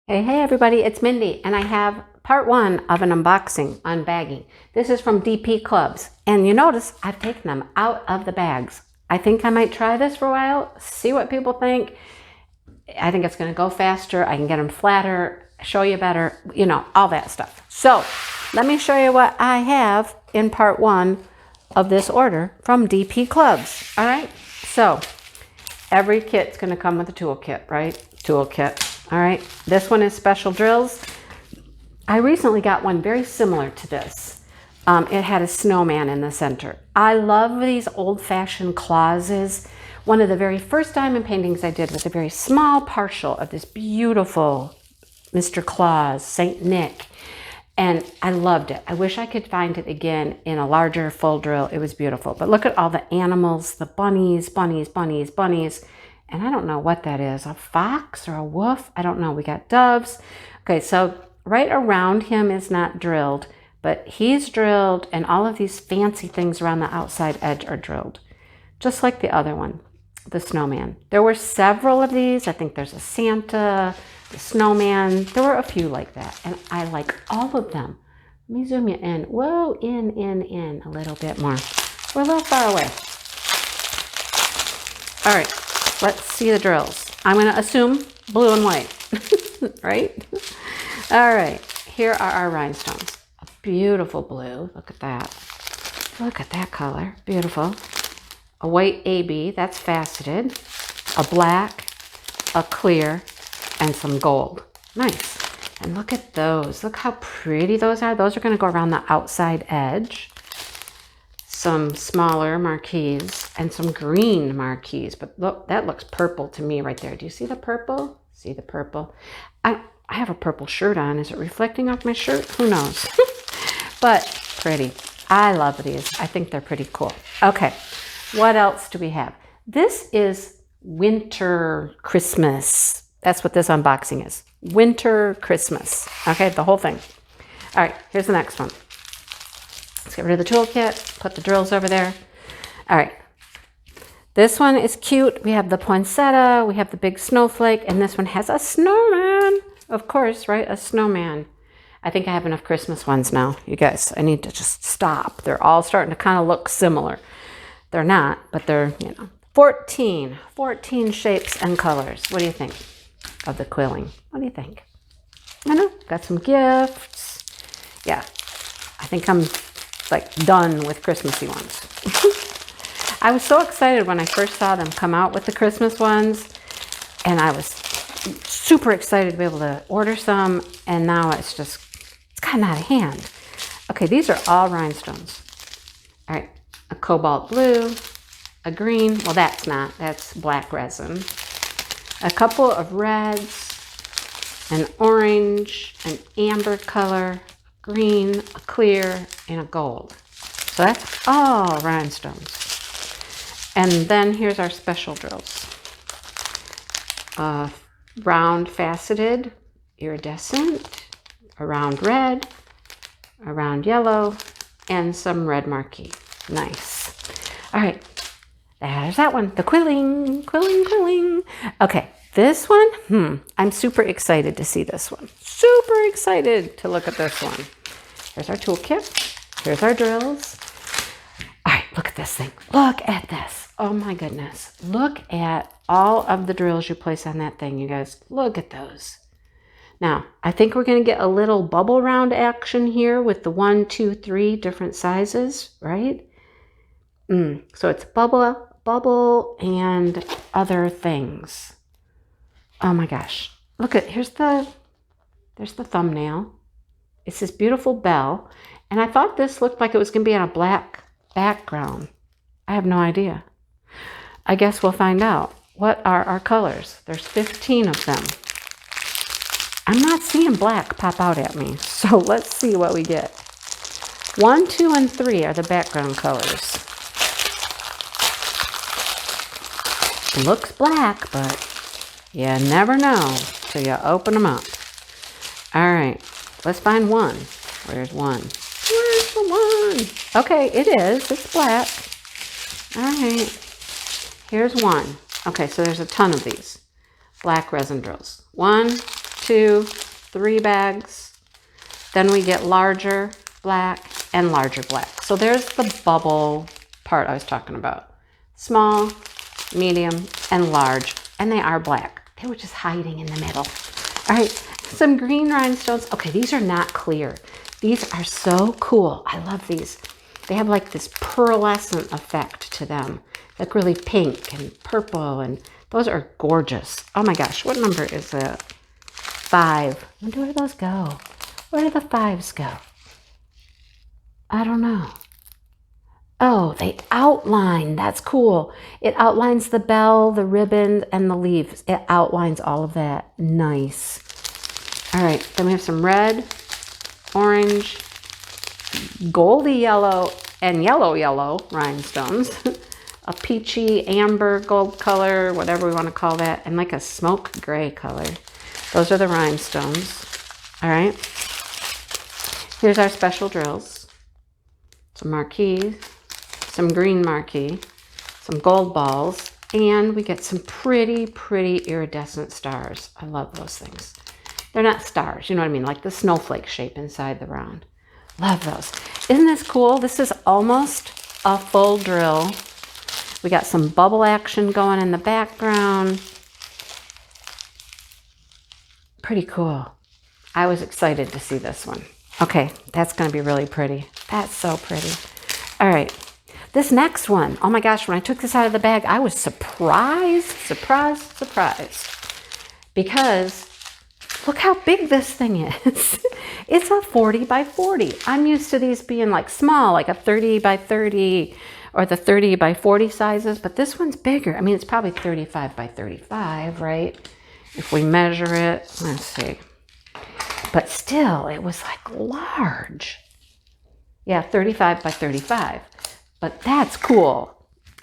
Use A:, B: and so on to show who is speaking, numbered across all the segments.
A: Hey everybody, it's Mindy, and I have part one of an unboxing, unbagging. This is from DP Clubs, and you notice I've taken them out of the bags. I think I might try this for a while, see what people think. I think it's gonna go faster, I can get them flatter, show you better, you know, all that stuff. So, let me show you what I have in part one of this order from DP Clubs, all right? So, every kit's gonna come with a toolkit, right? Toolkit. All right, this one is special drills. I recently got one very similar to this. It had a snowman in the center. I love these old-fashioned clauses. One of the very first diamond paintings I did was a very small partial of this beautiful Mr. Claus, Saint Nick, and I loved it. I wish I could find it again in a larger full drill. It was beautiful. But look at all the animals, the bunnies, bunnies, bunnies, bunnies. And I don't know what that is, a fox or a wolf? I don't know. We got doves. Okay, so right around him is not drilled, but he's drilled, and all of these fancy things around the outside edge are drilled, just like the other one, the snowman. There were several of these. I think there's a Santa, the snowman. There were a few like that, and I like all of them. Let me zoom you in. Whoa, in a little bit more. We're a little far away. All right. Let's see the drills. I'm going to assume blue and white, right? All right, here are our rhinestones. A beautiful blue, look at that. Look at that color, beautiful. A white AB, that's faceted. A black, a clear, and some gold. Nice. And look at those. Look how pretty those are. Those are going to go around the outside edge. Some smaller marquees and some green marquees, but look, that looks purple to me right there. Do you see the purple? See the purple? I have a purple shirt on. Is it reflecting off my shirt? Who knows? But pretty. I love these. I think they're pretty cool. Okay, what else do we have? This is winter Christmas. That's what this unboxing is. Winter Christmas. Okay, the whole thing. All right, here's the next one. Let's get rid of the toolkit, put the drills over there. All right, this one is cute. We have the poinsettia, we have the big snowflake, and this one has a snowman. Of course, right, a snowman. I think I have enough Christmas ones now, you guys. I need to just stop. They're all starting to kind of look similar. They're not, but they're, you know, 14 shapes and colors. What do you think of the quilling? What do you think? I know, got some gifts. Yeah, I think I'm like done with Christmassy ones. I was so excited when I first saw them come out with the Christmas ones, and I was super excited to be able to order some, and now it's gotten out of hand. Okay, these are all rhinestones. All right, a cobalt blue, a green, well that's black resin, a couple of reds, an orange, an amber color, green, a clear, and a gold. So that's all rhinestones. And then here's our special drills. Round faceted, iridescent, a round red, a round yellow, and some red marquee. Nice. All right, there's that one, the quilling. Okay. This one, I'm super excited to see this one. Super excited to look at this one. Here's our toolkit. Here's our drills. All right, look at this thing. Look at this. Oh my goodness. Look at all of the drills you place on that thing, you guys. Look at those. Now, I think we're going to get a little bubble round action here with the 1, 2, 3 different sizes, right? So it's bubble, and other things. Oh my gosh. Look at, there's the thumbnail. It's this beautiful bell. And I thought this looked like it was going to be on a black background. I have no idea. I guess we'll find out. What are our colors? There's 15 of them. I'm not seeing black pop out at me. So let's see what we get. 1, 2, and 3 are the background colors. It looks black, but you never know till you open them up. All right, let's find one. Where's one? Where's the one? Okay, it is. It's black. All right, here's one. Okay, so there's a ton of these black resin drills. 1, 2, 3 bags. Then we get larger black and larger black. So there's the bubble part I was talking about. Small, medium, and large. And they are black. They were just hiding in the middle. All right, some green rhinestones. Okay, these are not clear. These are so cool. I love these. They have like this pearlescent effect to them. Like really pink and purple, and those are gorgeous. Oh my gosh, what number is it? 5. Where do those go? Where do the 5s go? I don't know. Oh, they outline. That's cool. It outlines the bell, the ribbon, and the leaves. It outlines all of that. Nice. All right, then we have some red, orange, goldy yellow, and yellow rhinestones. A peachy, amber, gold color, whatever we want to call that, and like a smoke gray color. Those are the rhinestones. All right. Here's our special drills. Some marquees, some green marquee, some gold balls, and we get some pretty iridescent stars. I love those things. They're not stars, you know what I mean? Like the snowflake shape inside the round. Love those. Isn't this cool? This is almost a full drill. We got some bubble action going in the background. Pretty cool. I was excited to see this one. Okay, that's going to be really pretty. That's so pretty. All right, this next one. Oh my gosh, when I took this out of the bag, I was surprised. Because look how big this thing is. It's a 40 by 40. I'm used to these being like small, like a 30 by 30 or the 30 by 40 sizes, but this one's bigger. I mean, it's probably 35 by 35, right? If we measure it, let's see. But still, it was like large. Yeah, 35 by 35. But that's cool.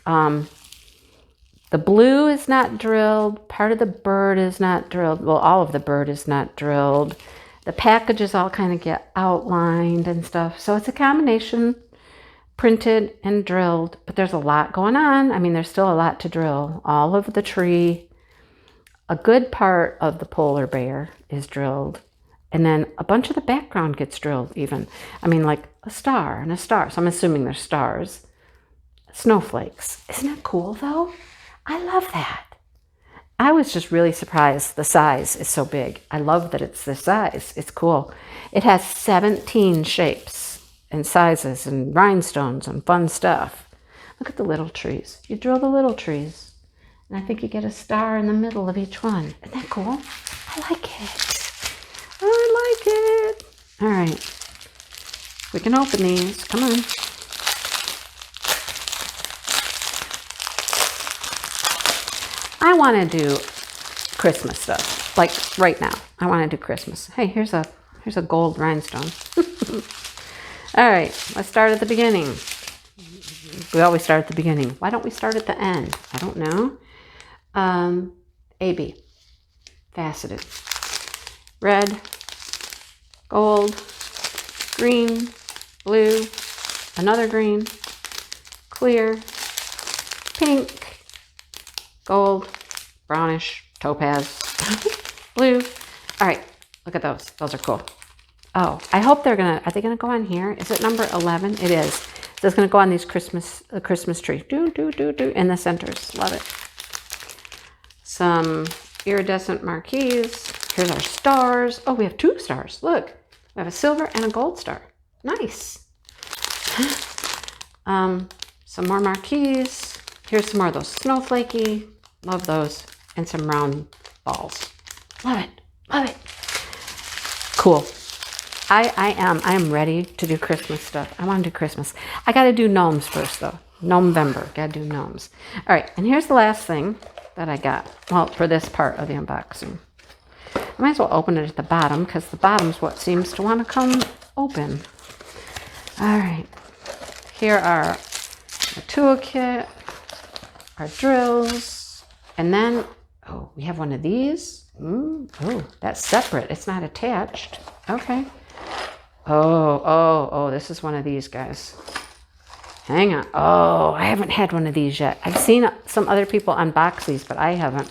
A: The blue is not drilled. Part of the bird is not drilled. Well, all of the bird is not drilled. The packages all kind of get outlined and stuff. So it's a combination, printed and drilled. But there's a lot going on. I mean, there's still a lot to drill. All of the tree. A good part of the polar bear is drilled. And then a bunch of the background gets drilled even. I mean, like a star and a star. So I'm assuming they're stars. Snowflakes. Isn't that cool, though? I love that. I was just really surprised the size is so big. I love that it's this size. It's cool. It has 17 shapes and sizes and rhinestones and fun stuff. Look at the little trees. You drill the little trees. And I think you get a star in the middle of each one. Isn't that cool? I like it. I like it. All right. We can open these. Come on. I want to do Christmas stuff. Like right now. I want to do Christmas. Hey, here's a gold rhinestone. All right. Let's start at the beginning. We always start at the beginning. Why don't we start at the end? I don't know. AB. Faceted. Red, gold, green, blue, another green, clear, pink, gold, brownish, topaz, blue. All right, look at those. Those are cool. Oh, I hope are they gonna go on here? Is it number 11? It is. So it's gonna go on these Christmas tree. In the centers. Love it. Some iridescent marquees. Here's our stars. Oh, we have 2 stars. Look, we have a silver and a gold star. Nice. Some more marquees. Here's some more of those snowflakey. Love those. And some round balls. Love it. Love it. Cool. I am ready to do Christmas stuff. I want to do Christmas. I got to do gnomes first, though. Gnomevember. Got to do gnomes. All right, and here's the last thing that I got. Well, for this part of the unboxing. I might as well open it at the bottom because the bottom's what seems to want to come open. All right. Here are the toolkit, our drills, and then, oh, we have one of these. Oh, that's separate. It's not attached. Okay. Oh, this is one of these guys. Hang on. Oh, I haven't had one of these yet. I've seen some other people unbox these, but I haven't.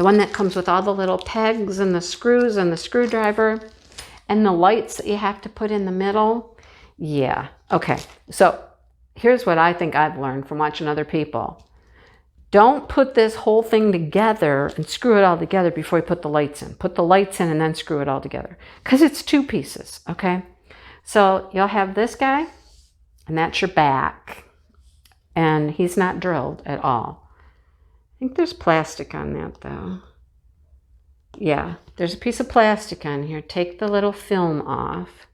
A: The one that comes with all the little pegs and the screws and the screwdriver and the lights that you have to put in the middle. Yeah. Okay. So here's what I think I've learned from watching other people. Don't put this whole thing together and screw it all together before you put the lights in. Put the lights in and then screw it all together, because it's 2 pieces, okay? So you'll have this guy, and that's your back, and he's not drilled at all. I think there's plastic on that, though. Yeah, there's a piece of plastic on here. Take the little film off.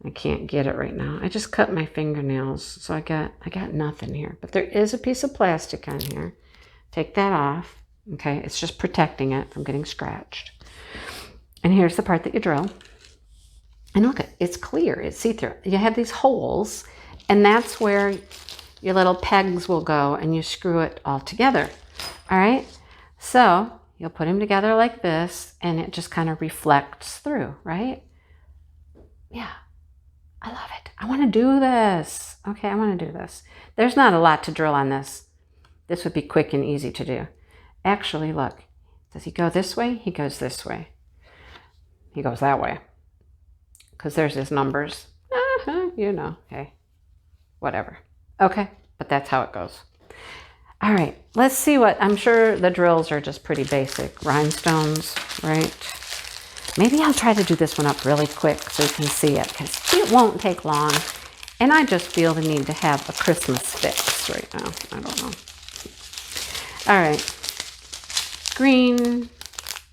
A: I can't get it right now. I just cut my fingernails, so I got nothing here. But there is a piece of plastic on here. Take that off. Okay, it's just protecting it from getting scratched. And here's the part that you drill. And look, it's clear, it's see-through. You have these holes, and that's where your little pegs will go, and you screw it all together. All right, so you'll put them together like this, and it just kind of reflects through, right? Yeah. I love it. I want to do this. Okay, I want to do this. There's not a lot to drill on this. This would be quick and easy to do. Actually, look. Does he go this way? He goes this way. He goes that way. Because there's his numbers. You know, hey, whatever. Okay, but that's how it goes. All right, let's see what, I'm sure the drills are just pretty basic. Rhinestones, right? Maybe I'll try to do this one up really quick so you can see it, because it won't take long. And I just feel the need to have a Christmas fix right now. I don't know. All right. Green.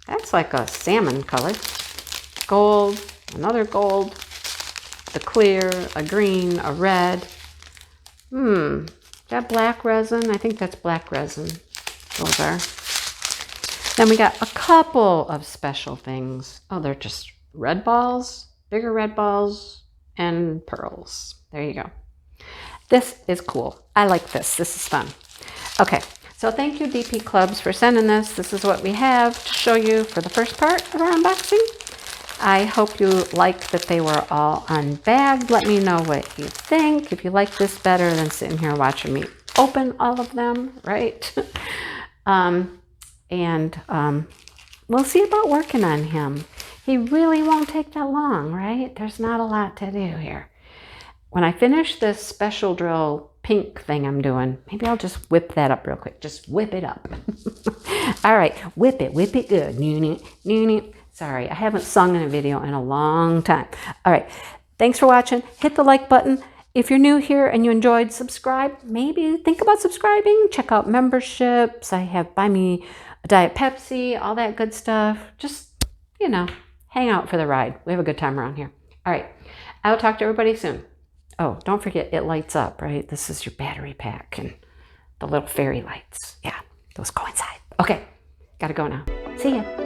A: That's like a salmon color. Gold. Another gold. The clear. A green. A red. That black resin? I think that's black resin. Those are. Then we got a couple of special things. Oh, they're just red balls, bigger red balls, and pearls. There you go. This is cool. I like this. This is fun. Okay, so thank you, DP Clubs, for sending this. This is what we have to show you for the first part of our unboxing. I hope you liked that they were all unbagged. Let me know what you think. If you like this better than sitting here watching me open all of them, right? We'll see about working on him. He really won't take that long, right? There's not a lot to do here. When I finish this special drill pink thing I'm doing, maybe I'll just whip that up real quick. Just whip it up. All right, whip it good. Sorry, I haven't sung in a video in a long time. All right, thanks for watching. Hit the like button. If you're new here and you enjoyed, subscribe. Maybe think about subscribing. Check out memberships. I have Buy Me a Diet Pepsi, all that good stuff. Just, you know, hang out for the ride. We have a good time around here. All right. I'll talk to everybody soon. Oh, don't forget, it lights up, right? This is your battery pack and the little fairy lights. Yeah, those go inside. Okay, gotta go now. See ya.